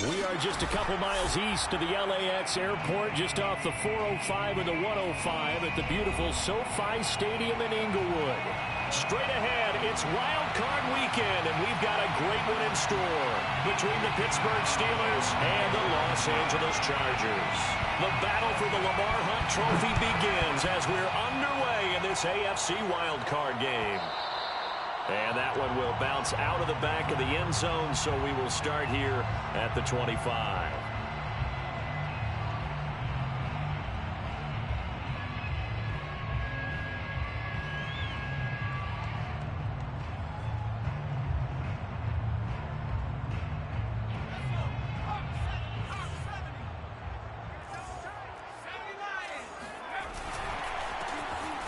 We are just a couple miles east of the LAX airport, just off the 405 and the 105 at the beautiful SoFi Stadium in Inglewood. Straight ahead, it's Wild Card Weekend, and we've got a great one in store between the Pittsburgh Steelers and the Los Angeles Chargers. The battle for the Lamar Hunt Trophy begins as we're underway in this AFC Wild Card game. And that one will bounce out of the back of the end zone, so we will start here at the 25.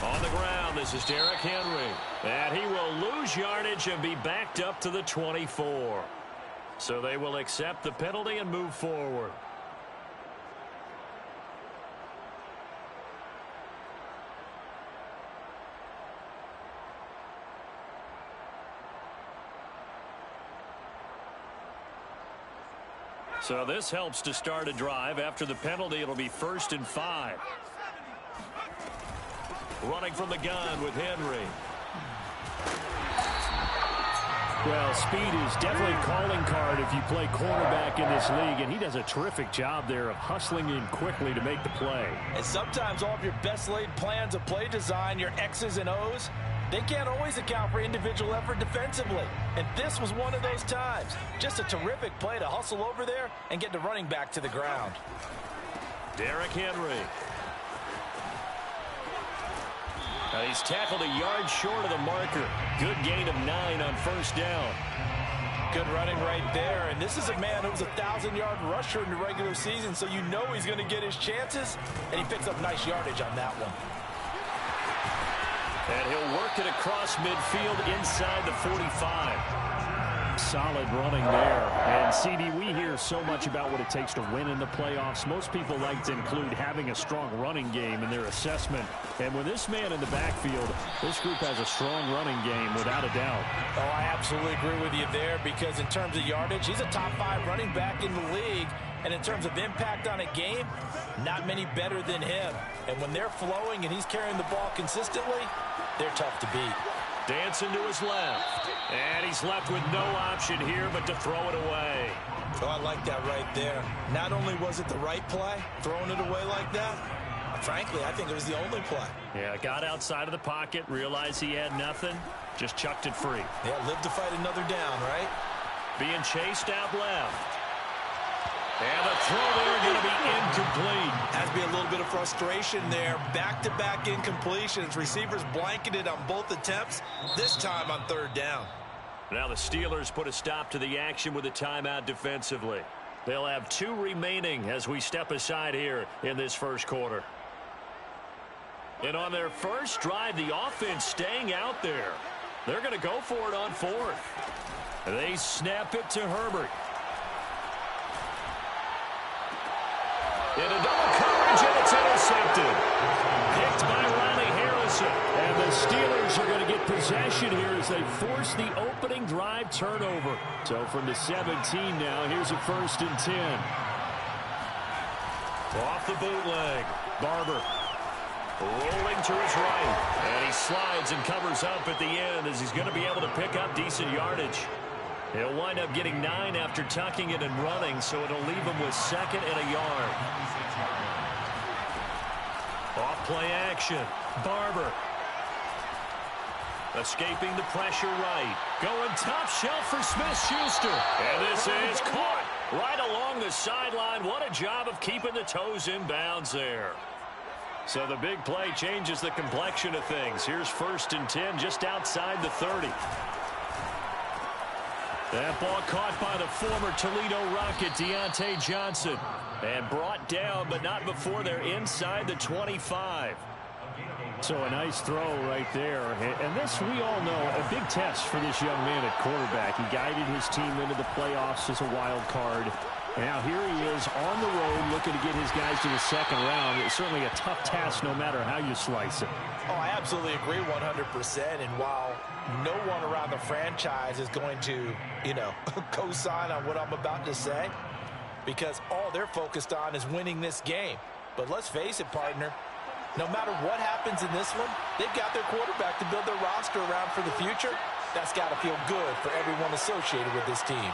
On the ground, this is Derrick Henry. And he will lose yardage and be backed up to the 24. So they will accept the penalty and move forward. So this helps to start a drive. After the penalty, it'll be 1st and 5. Running from the gun with Henry. Well, speed is definitely a calling card if you play quarterback in this league, and he does a terrific job there of hustling in quickly to make the play. And sometimes all of your best laid plans of play design, your X's and O's, they can't always account for individual effort defensively. And this was one of those times. Just a terrific play to hustle over there and get the running back to the ground. Derrick Henry. He's tackled a yard short of the marker. Good gain of 9 on 1st down. Good running right there. And this is a man who was a 1,000-yard rusher in the regular season, so you know he's going to get his chances. And he picks up nice yardage on that one. And he'll work it across midfield inside the 45. Solid running there. And, CD, we hear so much about what it takes to win in the playoffs. Most people like to include having a strong running game in their assessment. And with this man in the backfield, this group has a strong running game without a doubt. Oh, I absolutely agree with you there, because in terms of yardage, he's a top 5 running back in the league. And in terms of impact on a game, not many better than him. And when they're flowing and he's carrying the ball consistently, they're tough to beat. Dancing to his left. And he's left with no option here but to throw it away. Oh, I like that right there. Not only was it the right play, throwing it away like that, frankly, I think it was the only play. Yeah, got outside of the pocket, realized he had nothing, just chucked it free. Yeah, live to fight another down, right? Being chased out left. And the throw there going to be incomplete. Has to be a little bit of frustration there. Back-to-back incompletions. Receivers blanketed on both attempts, this time on 3rd down. Now the Steelers put a stop to the action with a timeout defensively. They'll have 2 remaining as we step aside here in this first quarter. And on their first drive, the offense staying out there. They're going to go for it on 4th. They snap it to Herbert. Into double coverage, and it's intercepted. Picked by Riley Harrison. And the Steelers are going to get possession here as they force the opening drive turnover. So from the 17 now, here's a 1st and 10. Off the bootleg. Barber. Rolling to his right. And he slides and covers up at the end as he's going to be able to pick up decent yardage. He'll wind up getting 9 after tucking it and running, so it'll leave him with 2nd and a yard. Off play action. Barber. Escaping the pressure right. Going top shelf for Smith-Schuster. And this is caught right along the sideline. What a job of keeping the toes in bounds there. So the big play changes the complexion of things. Here's 1st and 10 just outside the 30. That ball caught by the former Toledo Rocket, Deontay Johnson. And brought down, but not before they're inside the 25. So a nice throw right there. And this, we all know, a big test for this young man at quarterback. He guided his team into the playoffs as a wild card. Now here he is on the road looking to get his guys to the 2nd round. It's certainly a tough task no matter how you slice it. Oh, I absolutely agree 100%. And while no one around the franchise is going to, co-sign on what I'm about to say, because all they're focused on is winning this game. But let's face it, partner, no matter what happens in this one, they've got their quarterback to build their roster around for the future. That's got to feel good for everyone associated with this team.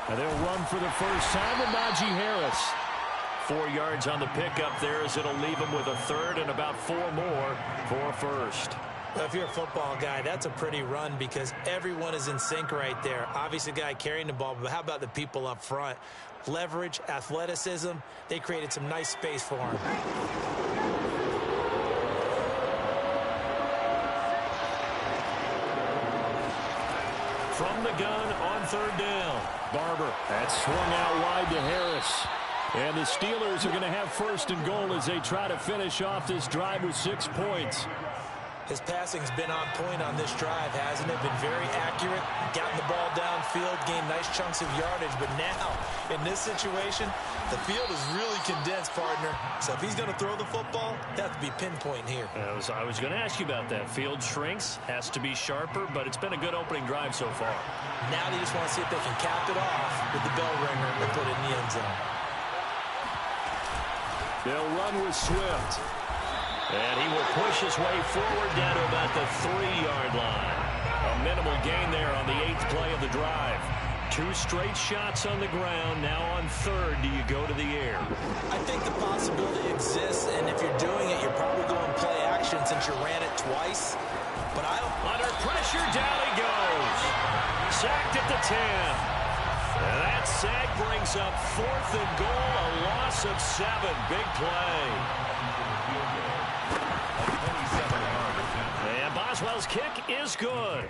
And they'll run for the first time with Najee Harris. 4 yards on the pickup there as it'll leave him with a third and about 4 more for first. Well, if you're a football guy, that's a pretty run because everyone is in sync right there. Obviously, the guy carrying the ball, but how about the people up front? Leverage, athleticism, they created some nice space for him. From the gun on third down. Barber. That's swung out wide to Harris. And the Steelers are going to have first and goal as they try to finish off this drive with 6 points. His passing's been on point on this drive, hasn't it? Been very accurate, gotten the ball downfield, gained nice chunks of yardage. But now, in this situation, the field is really condensed, partner. So if he's going to throw the football, that has to be pinpoint here. I was going to ask you about that. Field shrinks, has to be sharper, but it's been a good opening drive so far. Now they just want to see if they can cap it off with the bell ringer and put it in the end zone. They'll run with Swift. And he will push his way forward down to about the 3-yard line. A minimal gain there on the 8th play of the drive. 2 straight shots on the ground. Now on third, do you go to the air? I think the possibility exists, and if you're doing it, you're probably going play action since you ran it twice. But under pressure, down he goes. Sacked at the 10. And that sack brings up 4th and goal, a loss of 7. Big play. And Boswell's kick is good.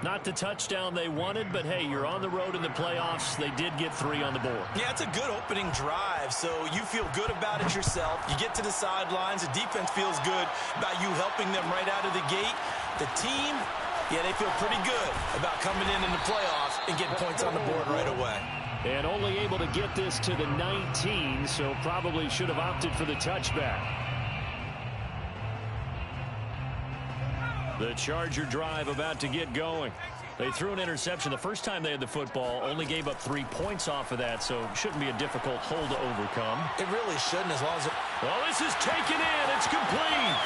Not the touchdown they wanted, but hey, you're on the road in the playoffs. They did get 3 on the board. Yeah, it's a good opening drive, so you feel good about it yourself. You get to the sidelines. The defense feels good about you helping them right out of the gate. The team, yeah, they feel pretty good about coming in the playoffs and getting points on the board right away. And only able to get this to the 19, so probably should have opted for the touchback. The Charger drive about to get going. They threw an interception the first time they had the football, only gave up 3 points off of that, so shouldn't be a difficult hole to overcome. It really shouldn't, as long as it... Well, this is taken in. It's complete.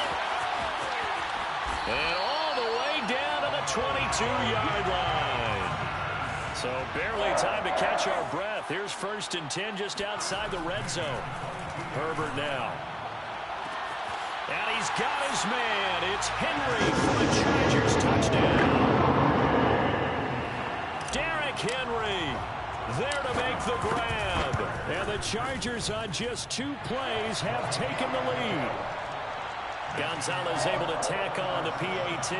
And all the way down to the 22-yard line. So barely time to catch our breath. Here's 1st and 10 just outside the red zone. Herbert now. And he's got his man. It's Henry for the Chargers touchdown. Derrick Henry there to make the grab. And the Chargers on just 2 plays have taken the lead. Gonzalez able to tack on the PAT.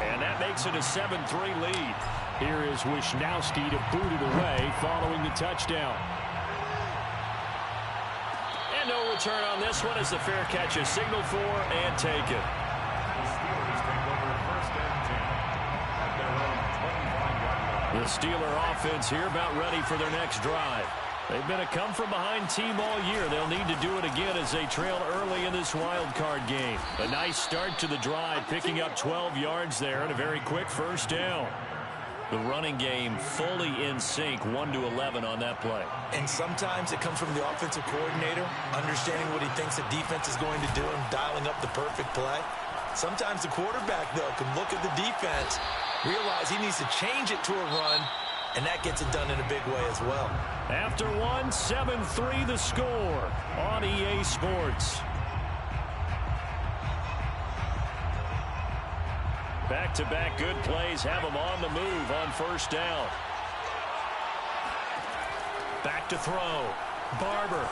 And that makes it a 7-3 lead. Here is Wisnowski to boot it away following the touchdown. No return on this one as the fair catch is signaled for and taken. The Steeler offense here about ready for their next drive. They've been a come-from-behind team all year. They'll need to do it again as they trail early in this wild card game. A nice start to the drive, picking up 12 yards there and a very quick first down. The running game fully in sync, 1-11 on that play. And sometimes it comes from the offensive coordinator, understanding what he thinks the defense is going to do and dialing up the perfect play. Sometimes the quarterback, though, can look at the defense, realize he needs to change it to a run, and that gets it done in a big way as well. After 7-3 the score on EA Sports. Back-to-back good plays have them on the move on first down. Back to throw. Barber.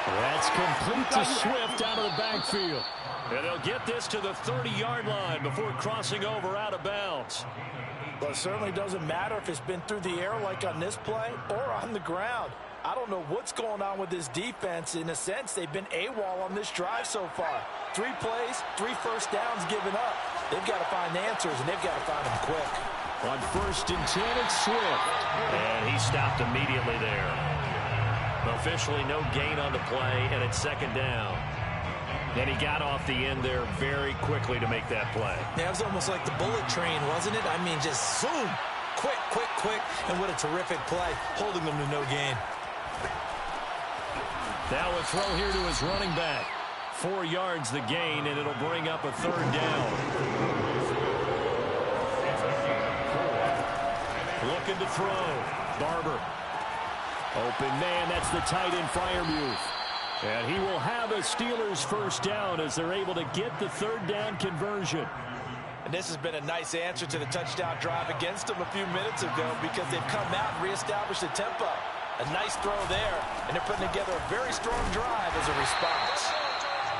That's complete to Swift out of the backfield. And they'll get this to the 30-yard line before crossing over out of bounds. Well, it certainly doesn't matter if it's been through the air like on this play or on the ground. I don't know what's going on with this defense. In a sense, they've been AWOL on this drive so far. 3 plays, 3 first downs given up. They've got to find answers, and they've got to find them quick. On 1st and 10, it's Swift. And he stopped immediately there. Officially no gain on the play, and it's 2nd down. And he got off the end there very quickly to make that play. Yeah, it was almost like the bullet train, wasn't it? I mean, just zoom. Quick, quick, quick. And what a terrific play, holding them to no gain. Now a throw here to his running back. 4 yards the gain, and it'll bring up a 3rd down. Looking to throw. Barber. Open man, that's the tight end Freiermuth. And he will have a Steelers 1st down as they're able to get the 3rd down conversion. And this has been a nice answer to the touchdown drive against them a few minutes ago because they've come out and reestablished the tempo. A nice throw there, and they're putting together a very strong drive as a response.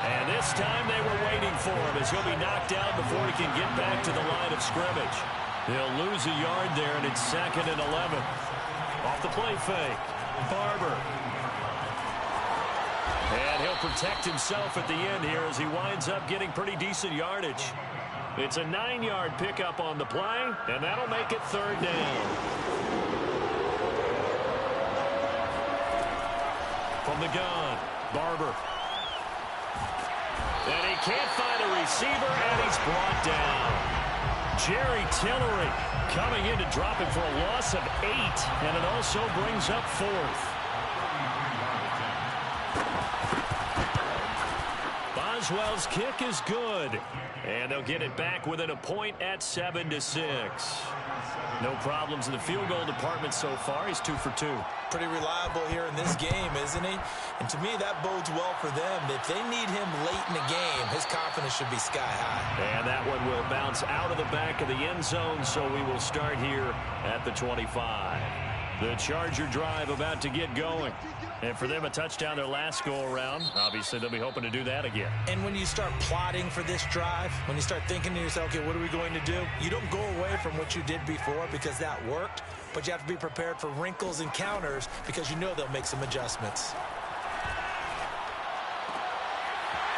And this time they were waiting for him as he'll be knocked down before he can get back to the line of scrimmage. They'll lose a yard there, and it's 2nd and 11. Off the play fake, Barber. And he'll protect himself at the end here as he winds up getting pretty decent yardage. It's a 9-yard pickup on the play, and that'll make it 3rd down. From the gun, Barber. And he can't find a receiver, and he's brought down. Jerry Tillery coming in to drop him for a loss of 8, and it also brings up 4th. Boswell's kick is good, and they'll get it back within a point at 7-6. No problems in the field goal department so far. He's 2 for 2. Pretty reliable here in this game, isn't he? And to me, that bodes well for them. If they need him late in the game, his confidence should be sky high. And that one will bounce out of the back of the end zone, so we will start here at the 25. The Charger drive about to get going. And for them, a touchdown their last go-around. Obviously, they'll be hoping to do that again. And when you start plotting for this drive, when you start thinking to yourself, okay, what are we going to do? You don't go away from what you did before because that worked, but you have to be prepared for wrinkles and counters because you know they'll make some adjustments.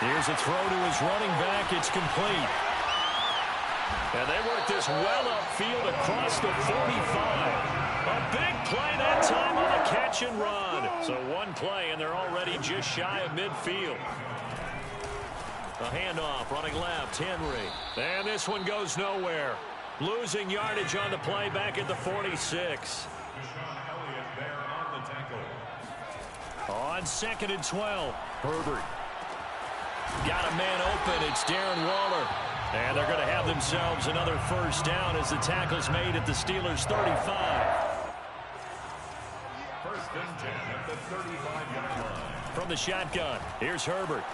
Here's a throw to his running back. It's complete. And they work this well upfield across the 45. A big play that time on the catch and run. So one play, and they're already just shy of midfield. A handoff, running left, Henry. And this one goes nowhere. Losing yardage on the play back at the 46. On 2nd and 12, Herbert. Got a man open. It's Darren Waller. And they're going to have themselves another 1st down as the tackle's made at the Steelers' 35. From the shotgun, here's Herbert.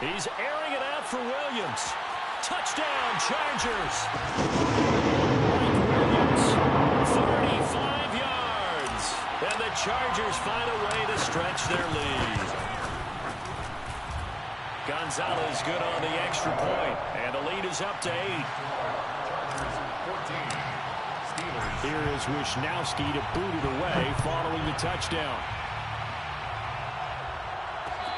He's airing it out for Williams. Touchdown, Chargers. Williams, 35 yards. And the Chargers find a way to stretch their lead. Gonzalez good on the extra point, and the lead is up to 8. Here is Wisnowski to boot it away following the touchdown.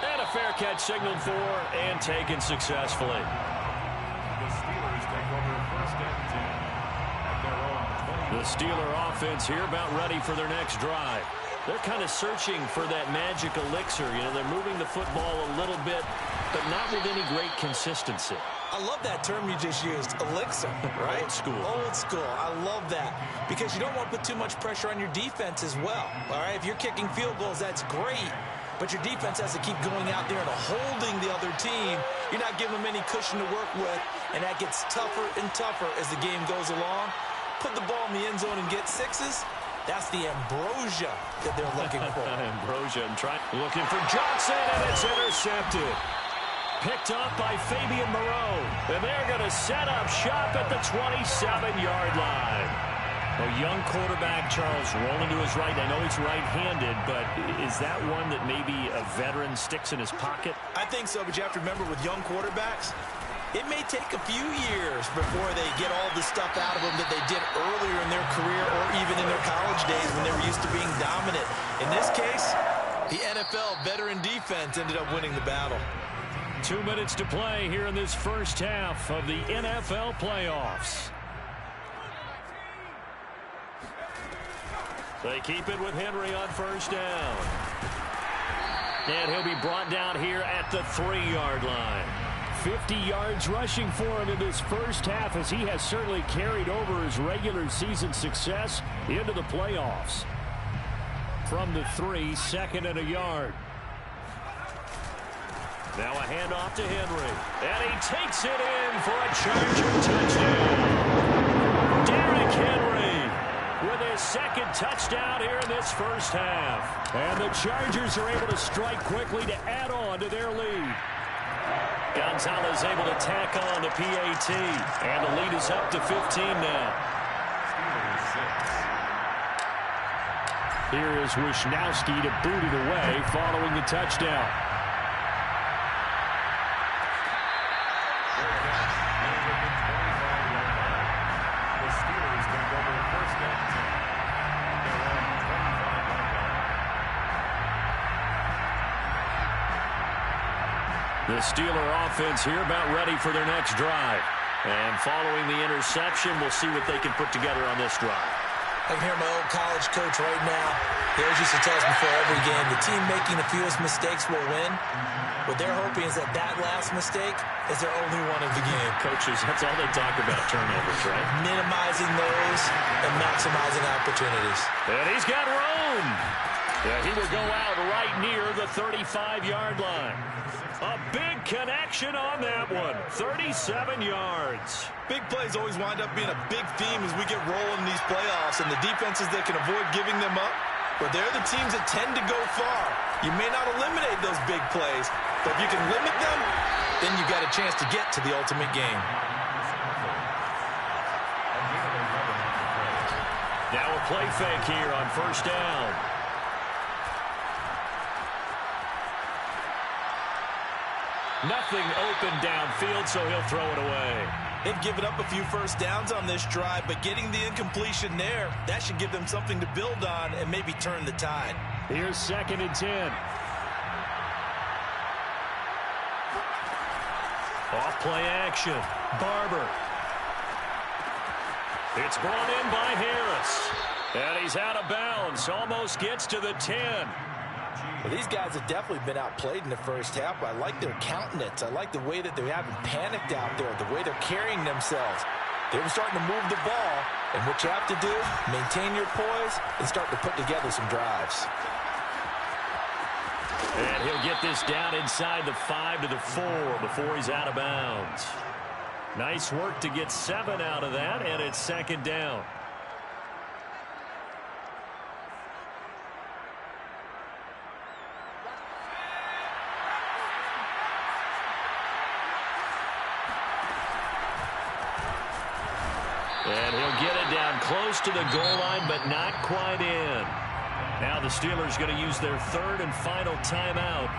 And a fair catch signaled for and taken successfully. The Steelers take over 1st and 10 at their own 20. The Steeler offense here about ready for their next drive. They're kind of searching for that magic elixir. You know, they're moving the football a little bit, but not with any great consistency. I love that term you just used, elixir, right? Old school. Old school. I love that because you don't want to put too much pressure on your defense as well. All right, if you're kicking field goals, that's great, but your defense has to keep going out there and holding the other team. You're not giving them any cushion to work with, and that gets tougher and tougher as the game goes along. Put the ball in the end zone and get 6s. That's the ambrosia that they're looking for. Ambrosia and looking for Johnson, and it's intercepted. Picked up by Fabian Moreau. And they're going to set up shop at the 27-yard line. A young quarterback, Charles, rolling to his right. I know he's right-handed, but is that one that maybe a veteran sticks in his pocket? I think so, but you have to remember with young quarterbacks, it may take a few years before they get all the stuff out of them that they did earlier in their career or even in their college days when they were used to being dominant. In this case, the NFL veteran defense ended up winning the battle. 2 minutes to play here in this first half of the NFL playoffs. They keep it with Henry on 1st down. And he'll be brought down here at the 3-yard line. 50 yards rushing for him in this first half, as he has certainly carried over his regular season success into the playoffs. From the 3, 2nd and a yard. Now a handoff to Henry. And he takes it in for a Charger touchdown. Derrick Henry with his 2nd touchdown here in this first half. And the Chargers are able to strike quickly to add on to their lead. Gonzalez able to tack on the PAT. And the lead is up to 15 now. Here is Wishnowski to boot it away following the touchdown. The Steelers take over 1st and 10. Their own 25-yard line. The Steeler offense here about ready for their next drive. And following the interception, we'll see what they can put together on this drive. I can hear my old college coach right now. He always used to tell us before every game, the team making the fewest mistakes will win. What they're hoping is that last mistake is their only one of the game. Coaches, that's all they talk about, turnovers, right? Minimizing those and maximizing opportunities. And he's got room. Yeah, he will go out right near the 35-yard line. A big connection on that one. 37 yards. Big plays always wind up being a big theme as we get rolling in these playoffs, and the defenses that can avoid giving them up, but they're the teams that tend to go far. You may not eliminate those big plays, but if you can limit them, then you've got a chance to get to the ultimate game. Now a play fake here on 1st down. Nothing open downfield, so he'll throw it away. They've given up a few first downs on this drive, but getting the incompletion there, that should give them something to build on and maybe turn the tide. Here's 2nd and 10. Off play action. Barber. It's brought in by Harris. And he's out of bounds. Almost gets to the 10. Well, these guys have definitely been outplayed in the first half. I like their countenance. I like the way that they haven't panicked out there, the way they're carrying themselves. They were starting to move the ball, and what you have to do, maintain your poise and start to put together some drives. And he'll get this down inside the 5 to the 4 before he's out of bounds. Nice work to get 7 out of that, and it's 2nd down. And he'll get it down close to the goal line, but not quite in. Now the Steelers going to use their 3rd and final timeout,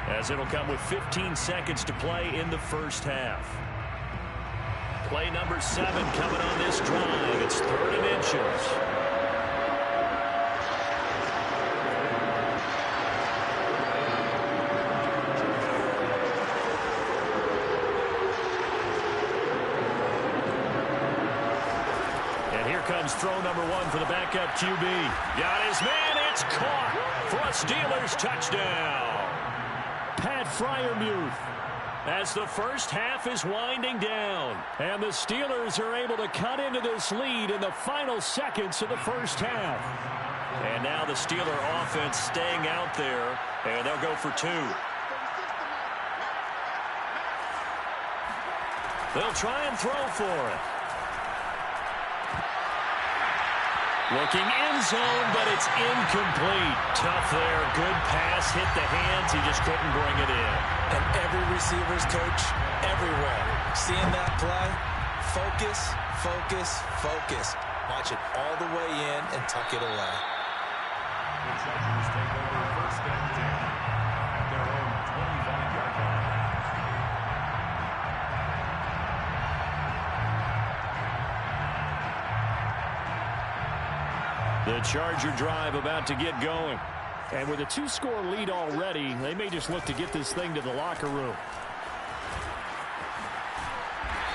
as it'll come with 15 seconds to play in the first half. Play number 7 coming on this drive. It's 3rd and inches. Comes throw number 1 for the backup QB. Got his man. It's caught for a Steelers touchdown. Pat Freiermuth, as the first half is winding down. And the Steelers are able to cut into this lead in the final seconds of the first half. And now the Steeler offense staying out there, and they'll go for 2. They'll try and throw for it. Looking end zone, but it's incomplete. Tough there. Good pass. Hit the hands. He just couldn't bring it in. And every receiver's coach everywhere. Seeing that play, focus, focus, focus. Watch it all the way in and tuck it away. The Chargers take over 1st and 10 at their own 25-yard line. The Charger drive about to get going. And with a 2-score lead already, they may just look to get this thing to the locker room.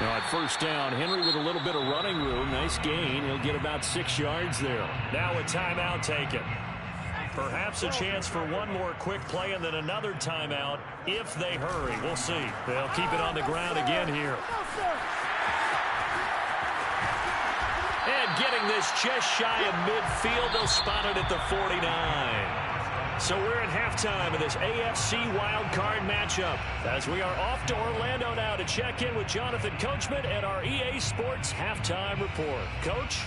Now at 1st down, Henry with a little bit of running room. Nice gain. He'll get about 6 yards there. Now a timeout taken. Perhaps a chance for one more quick play and then another timeout if they hurry. We'll see. They'll keep it on the ground again here. And getting this just shy of midfield, they'll spot it at the 49. So we're at halftime of this AFC wildcard matchup as we are off to Orlando now to check in with Jonathan Coachman at our EA Sports Halftime Report. Coach?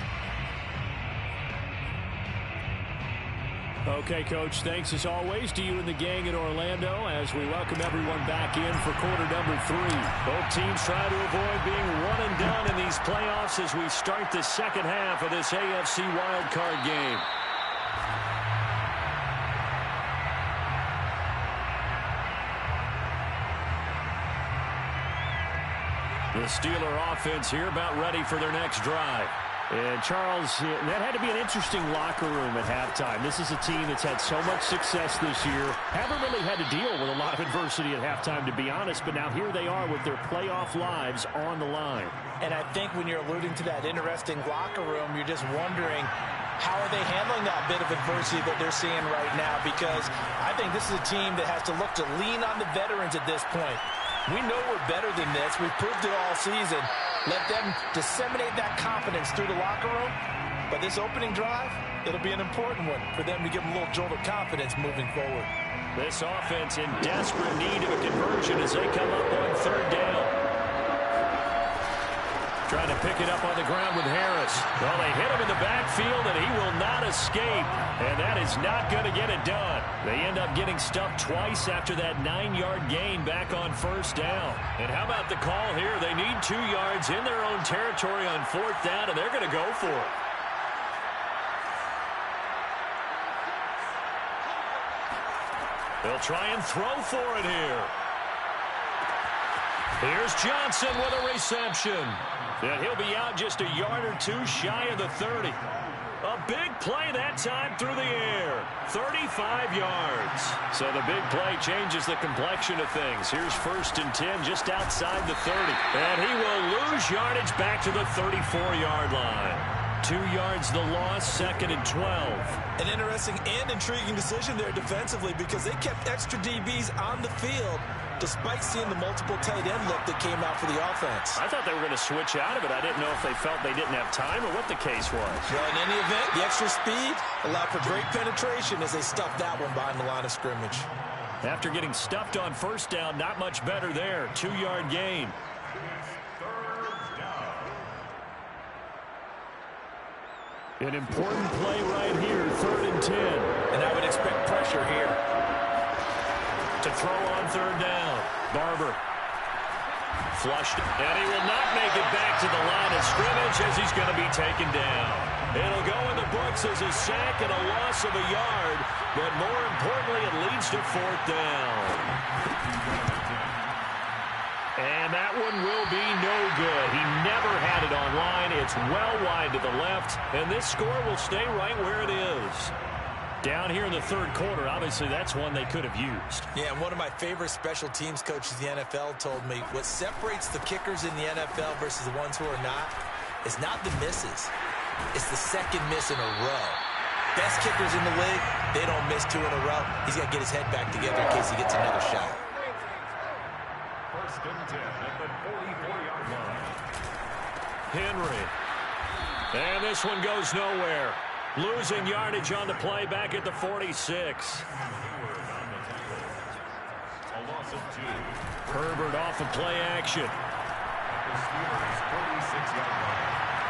Okay, Coach, thanks as always to you and the gang in Orlando as we welcome everyone back in for quarter number 3. Both teams try to avoid being one and done in these playoffs as we start the second half of this AFC wildcard game. The Steeler offense here about ready for their next drive. And, Charles, that had to be an interesting locker room at halftime. This is a team that's had so much success this year. Haven't really had to deal with a lot of adversity at halftime, to be honest. But now here they are with their playoff lives on the line. And I think when you're alluding to that interesting locker room, you're just wondering how are they handling that bit of adversity that they're seeing right now? Because I think this is a team that has to look to lean on the veterans at this point. We know we're better than this. We've proved it all season. Let them disseminate that confidence through the locker room. But this opening drive, it'll be an important one for them to give them a little jolt of confidence moving forward. This offense in desperate need of a conversion as they come up on third down. Trying to pick it up on the ground with Harris. Well, they hit him in the backfield, and he will not escape. And that is not going to get it done. They end up getting stuffed twice after that 9-yard gain back on first down. And how about the call here? They need 2 yards in their own territory on fourth down, and they're going to go for it. They'll try and throw for it here. Here's Johnson with a reception. And he'll be out just a yard or 2 shy of the 30. A big play that time through the air. 35 yards. So the big play changes the complexion of things. Here's 1st and 10 just outside the 30. And he will lose yardage back to the 34-yard line. 2 yards the loss, 2nd and 12. An interesting and intriguing decision there defensively because they kept extra DBs on the field despite seeing the multiple tight end look that came out for the offense. I thought they were going to switch out of it. I didn't know if they felt they didn't have time or what the case was. Well, in any event, the extra speed allowed for great penetration as they stuffed that one behind the line of scrimmage. After getting stuffed on first down, not much better there. 2-yard gain. An important play right here, 3rd and 10. And I would expect pressure here. To throw on third down. Barber. Flushed. And he will not make it back to the line of scrimmage as he's going to be taken down. It'll go in the books as a sack and a loss of a yard. But more importantly, it leads to 4th down. And that one will be no good. He never had it on line. It's well wide to the left. And this score will stay right where it is. Down here in the 3rd quarter, obviously that's one they could have used. Yeah, and one of my favorite special teams coaches in the NFL told me what separates the kickers in the NFL versus the ones who are not is not the misses. It's the second miss in a row. Best kickers in the league, they don't miss 2 in a row. He's got to get his head back together in case he gets another shot. 1st and 10 at the 44-yard line. Henry. And this one goes nowhere. Losing yardage on the play back at the 46. Herbert off of play action.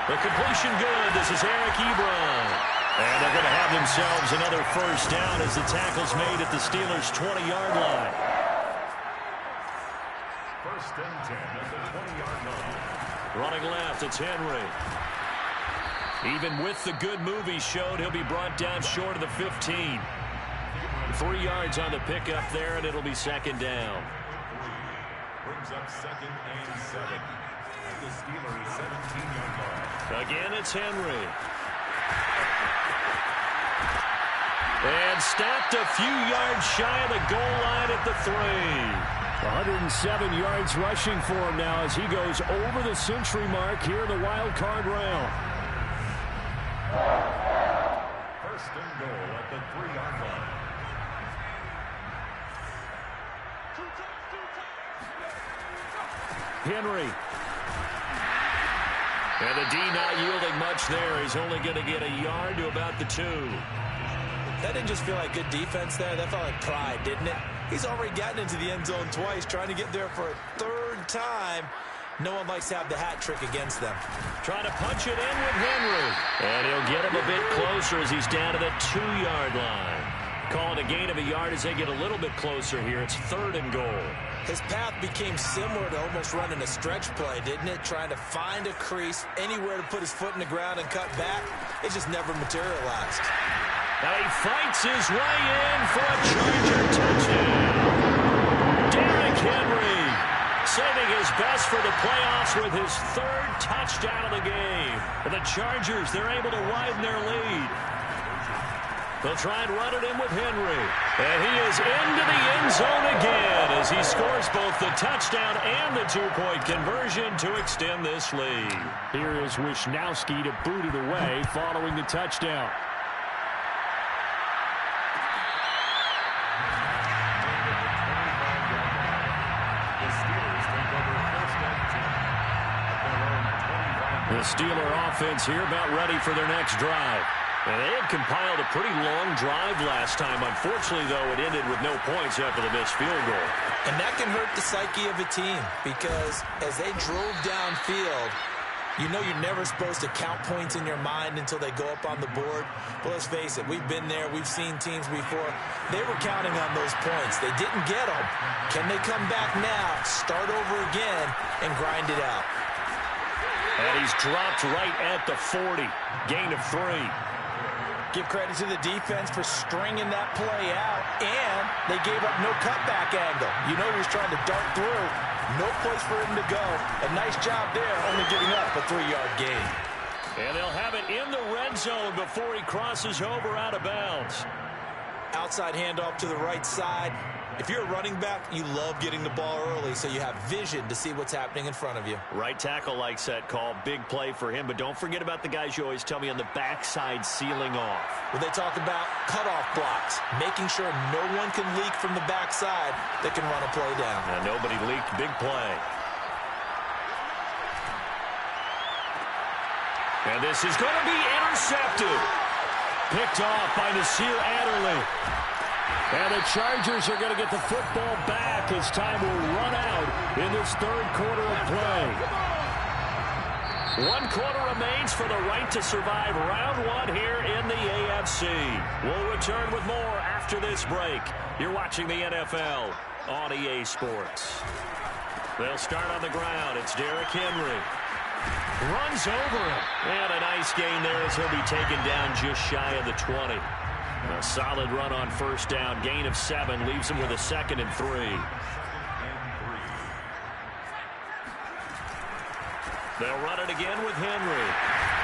The completion good. This is Eric Ebron. And they're going to have themselves another 1st down as the tackle's made at the Steelers' 20-yard line. 1st and 10 at the 20-yard line. Running left, it's Henry. Even with the good move he showed, he'll be brought down short of the 15. 3 yards on the pickup there, and it'll be 2nd down. Brings up 2nd and 7 at the Steelers' 17-yard line. Again, it's Henry. And stopped a few yards shy of the goal line at the 3. 107 yards rushing for him now as he goes over the century mark here in the wild card round. First and goal at the 3-yard line. Henry. And the D not yielding much there. He's only going to get a yard to about the 2. That didn't just feel like good defense there. That felt like pride, didn't it? He's already gotten into the end zone twice, trying to get there for a 3rd time. No one likes to have the hat trick against them. Trying to punch it in with Henry. And he'll get him a bit closer as he's down to the 2-yard line. Calling a gain of a yard as they get a little bit closer here. It's 3rd and goal. His path became similar to almost running a stretch play, didn't it? Trying to find a crease, anywhere to put his foot in the ground and cut back. It just never materialized. Now he fights his way in for a Charger touchdown. Derrick Henry saving his best for the playoffs with his 3rd touchdown of the game. And the Chargers, they're able to widen their lead. They'll try and run it in with Henry. And he is into the end zone again as he scores both the touchdown and the 2-point conversion to extend this lead. Here is Wishnowski to boot it away following the touchdown. The Steeler offense here about ready for their next drive. And they had compiled a pretty long drive last time. Unfortunately, though, it ended with no points after the missed field goal. And that can hurt the psyche of a team because as they drove downfield, you know you're never supposed to count points in your mind until they go up on the board. But let's face it, we've been there. We've seen teams before. They were counting on those points. They didn't get them. Can they come back now, start over again, and grind it out? And he's dropped right at the 40. Gain of 3. Give credit to the defense for stringing that play out, and they gave up no cutback angle. You know he was trying to dart through. No place for him to go. A nice job there, only giving up a 3-yard gain. And they'll have it in the red zone before he crosses over out of bounds. Outside handoff to the right side. If you're a running back, you love getting the ball early so you have vision to see what's happening in front of you. Right tackle likes that call. Big play for him, but don't forget about the guys you always tell me on the backside sealing off. When they talk about cutoff blocks, making sure no one can leak from the backside that can run a play down. Now, nobody leaked. Big play. And this is going to be intercepted. Picked off by Nasir Adderley. And the Chargers are going to get the football back as time will run out in this 3rd quarter of play. 1 quarter remains for the right to survive round 1 here in the AFC. We'll return with more after this break. You're watching the NFL on EA Sports. They'll start on the ground. It's Derrick Henry. Runs over him. And a nice gain there as he'll be taken down just shy of the 20. A solid run on 1st down. Gain of 7 leaves him with a 2nd and 3. They'll run it again with Henry.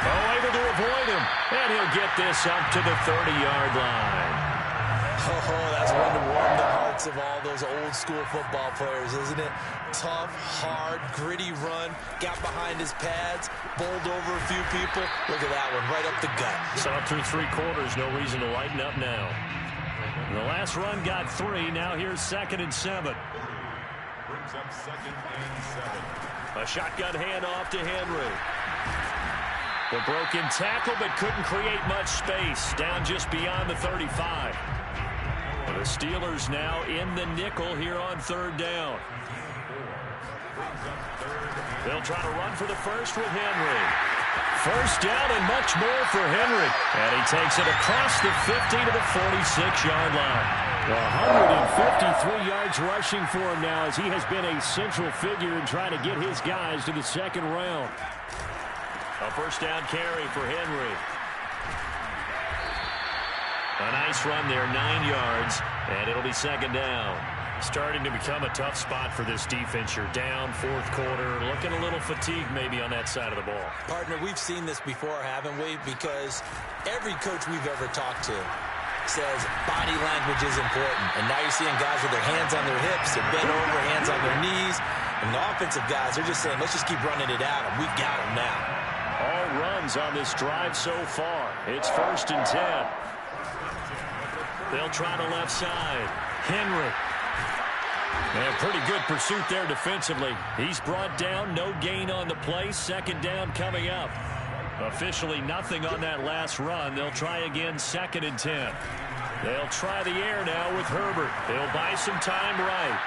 Oh, able to avoid him. And he'll get this up to the 30-yard line. Oh, that's one to warm the hearts of all those old school football players, isn't it? Tough, hard, gritty run. Got behind his pads, bowled over a few people. Look at that one, right up the gut. Saw it through 3 quarters. No reason to lighten up now. And the last run got 3. Now here's 2nd and 7. Brings up 2nd and 7. A shotgun handoff to Henry. The broken tackle, but couldn't create much space. Down just beyond the 35. The Steelers now in the nickel here on 3rd down. They'll try to run for the first with Henry. 1st down and much more for Henry. And he takes it across the 50 to the 46-yard line. 153 yards rushing for him now as he has been a central figure in trying to get his guys to the 2nd round. A 1st down carry for Henry. A nice run there, 9 yards, and it'll be 2nd down. Starting to become a tough spot for this defense. You're down 4th quarter, looking a little fatigued maybe on that side of the ball. Partner, we've seen this before, haven't we? Because every coach we've ever talked to says body language is important. And now you're seeing guys with their hands on their hips, they're bent over, hands on their knees. And the offensive guys, they're just saying, let's just keep running it at them. We got them now. All runs on this drive so far. It's 1st and 10. They'll try the left side. Henry. And pretty good pursuit there defensively. He's brought down, no gain on the play. Second down coming up. Officially nothing on that last run. They'll try again, 2nd and 10. They'll try the air now with Herbert. They'll buy some time right.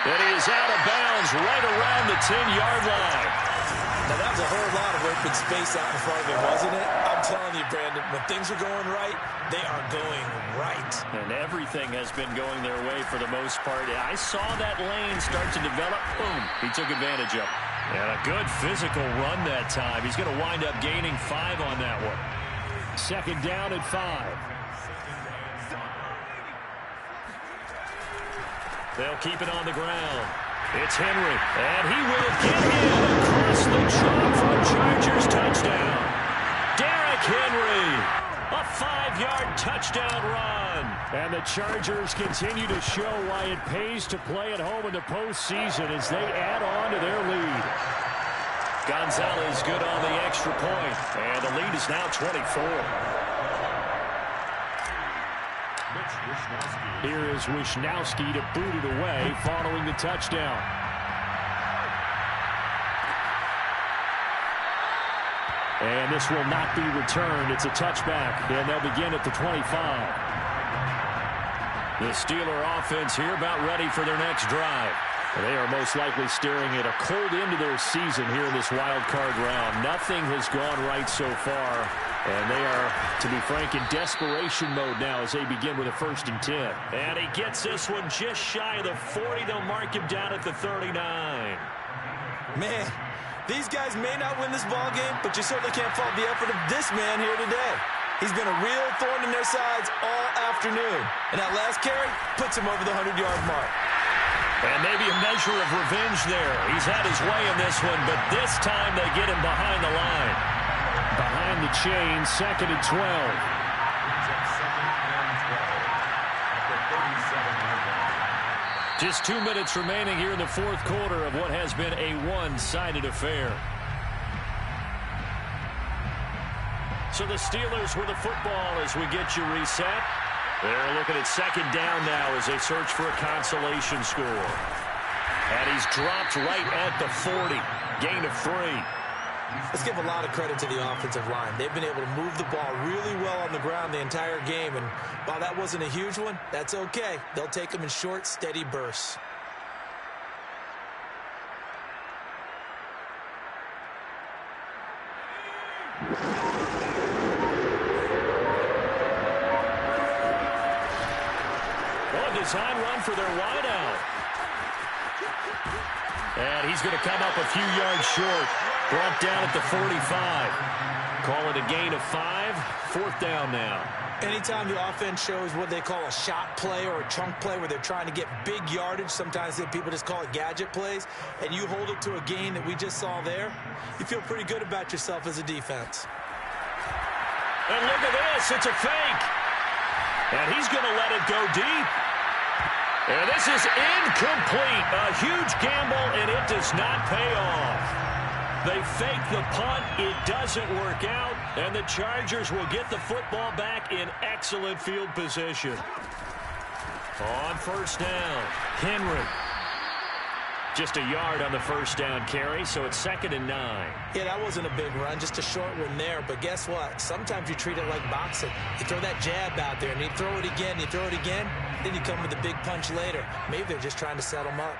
And he is out of bounds right around the 10-yard line. Now, that was a whole lot of open space out in front of him, wasn't it? I'm telling you, Brandon, when things are going right, they are going right. And everything has been going their way for the most part. I saw that lane start to develop. Boom. He took advantage of it. And a good physical run that time. He's going to wind up gaining 5 on that one. 2nd down at 5. They'll keep it on the ground. It's Henry, and he will get in across the chalk for a Chargers touchdown. Derrick Henry, a 5-yard touchdown run. And the Chargers continue to show why it pays to play at home in the postseason as they add on to their lead. Gonzalez good on the extra point, and the lead is now 24. Here is Wishnowsky to boot it away following the touchdown. And this will not be returned. It's a touchback, and they'll begin at the 25. The Steeler offense here about ready for their next drive. They are most likely staring at a cold end to their season here in this wild card round. Nothing has gone right so far. And they are, to be frank, in desperation mode now as they begin with a 1st and 10. And he gets this one just shy of the 40. They'll mark him down at the 39. Man, these guys may not win this ball game, but you certainly can't fault the effort of this man here today. He's been a real thorn in their sides all afternoon. And that last carry puts him over the 100-yard mark. And maybe a measure of revenge there. He's had his way in this one, but this time they get him behind the line. Behind the chain, 2nd and 12. Just 2 minutes remaining here in the 4th quarter of what has been a one-sided affair. So the Steelers with the football as we get you reset. They're looking at 2nd down now as they search for a consolation score. And he's dropped right at the 40. Gain of 3. Let's give a lot of credit to the offensive line. They've been able to move the ball really well on the ground the entire game. And while that wasn't a huge one, that's okay. They'll take them in short, steady bursts. Design run for their wideout. And he's going to come up a few yards short. Brought down at the 45. Call it a gain of 5. 4th down now. Anytime the offense shows what they call a shot play or a chunk play where they're trying to get big yardage, sometimes people just call it gadget plays, and you hold it to a gain that we just saw there, you feel pretty good about yourself as a defense. And look at this. It's a fake. And he's going to let it go deep. And this is incomplete. A huge gamble, and it does not pay off. They fake the punt. It doesn't work out, and the Chargers will get the football back in excellent field position. On 1st down, Henry. Just a yard on the 1st down carry, so it's 2nd and 9. Yeah, that wasn't a big run, just a short one there. But guess what? Sometimes you treat it like boxing. You throw that jab out there, and you throw it again, you throw it again, then you come with a big punch later. Maybe they're just trying to set them up.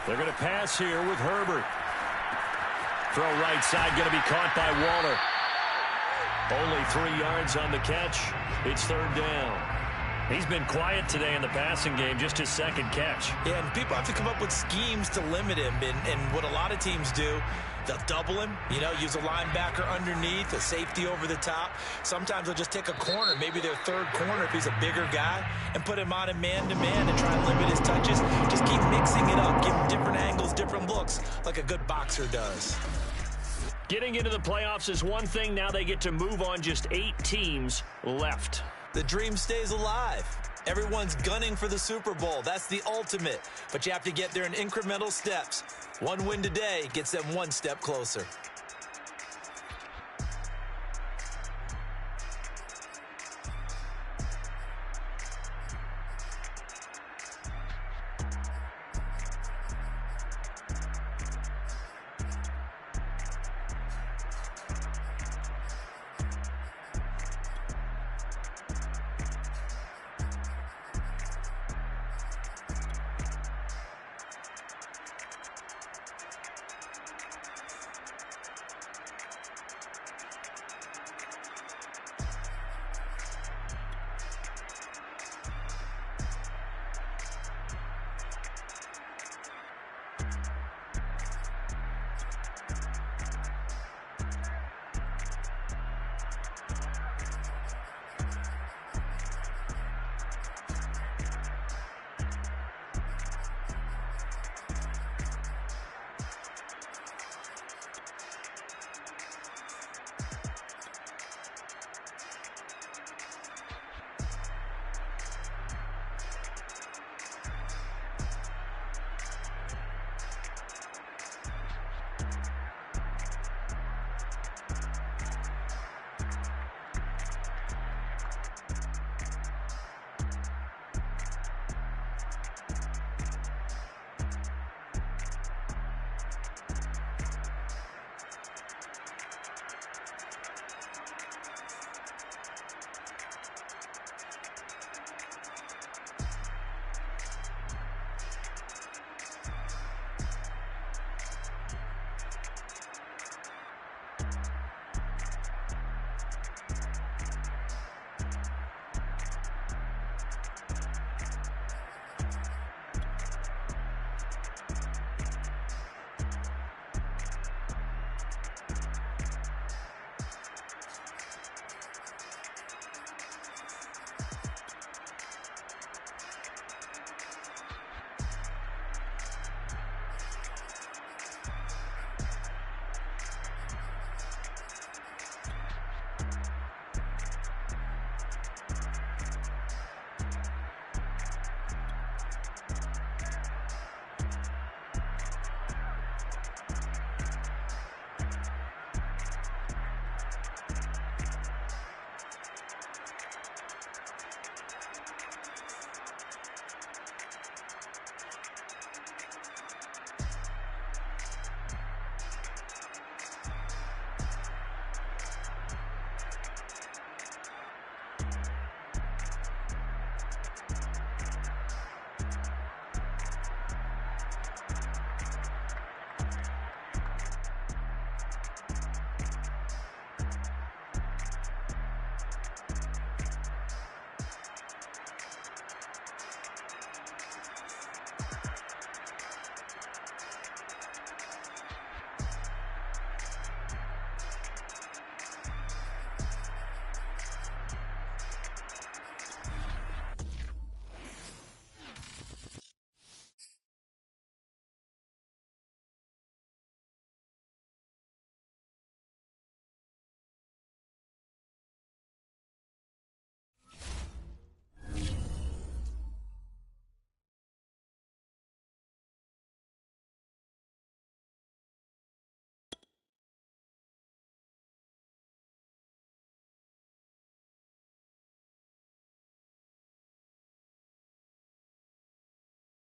They're going to pass here with Herbert. Throw right side, going to be caught by Waller. Only 3 yards on the catch. It's 3rd down. He's been quiet today in the passing game, just his 2nd catch. Yeah, and people have to come up with schemes to limit him. And what a lot of teams do, they'll double him, use a linebacker underneath, a safety over the top. Sometimes they'll just take a corner, maybe their 3rd corner if he's a bigger guy, and put him on a man-to-man and try and limit his touches. Just keep mixing it up, give him different angles, different looks, like a good boxer does. Getting into the playoffs is one thing. Now they get to move on. Just 8 teams left. The dream stays alive. Everyone's gunning for the Super Bowl. That's the ultimate. But you have to get there in incremental steps. One win today gets them 1 step closer.